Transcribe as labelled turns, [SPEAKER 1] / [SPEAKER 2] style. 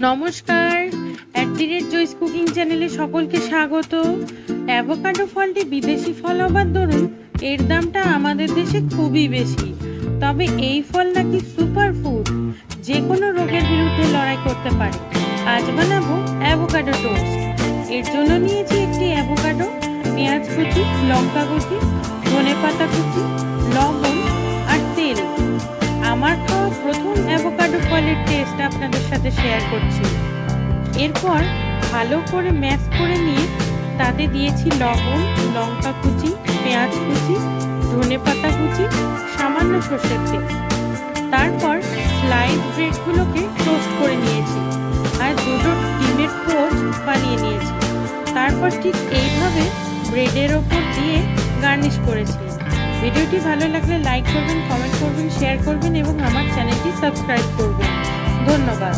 [SPEAKER 1] নমস্কার, @joys cooking চ্যানেলে সকলকে স্বাগত। অ্যাভোকাডো ফলটি বিদেশি ফল হবার দরুন এর দামটা আমাদের দেশে খুবই বেশি। তবে এই ফল নাকি সুপার ফুড, যে কোনো রোগের বিরুদ্ধে লড়াই করতে পারে। আজ বানাবো অ্যাভোকাডো টোস্ট। এর জন্য নিয়েছি একটি অ্যাভোকাডো, পেঁয়াজ কুচি, লঙ্কা কুচি, ধনেপাতা কুচি, লবণ আর তেল। আমার খাওয়া প্রথম অ্যাভোকাডো ফলের টেস্ট আপনাদের সাথে শেয়ার করছি। এরপর ভালো করে ম্যাশ করে নিয়ে তাতে দিয়েছি লবণ, লঙ্কা কুচি, পেঁয়াজ কুচি, ধনেপাতা কুচি, সামান্য সর্ষের তেল। তারপর স্লাইস ব্রেডগুলোকে টোস্ট করে নিয়েছি আর দুটো ডিমের পোস্ট বানিয়ে নিয়েছি। তারপর ঠিক এইভাবে ব্রেডের ওপর দিয়ে গার্নিশ করেছি। ভিডিওটি ভালো লাগলে লাইক করবেন, কমেন্ট করবেন, শেয়ার করবেন এবং আমার চ্যানেলটি সাবস্ক্রাইব করবেন। ধন্যবাদ।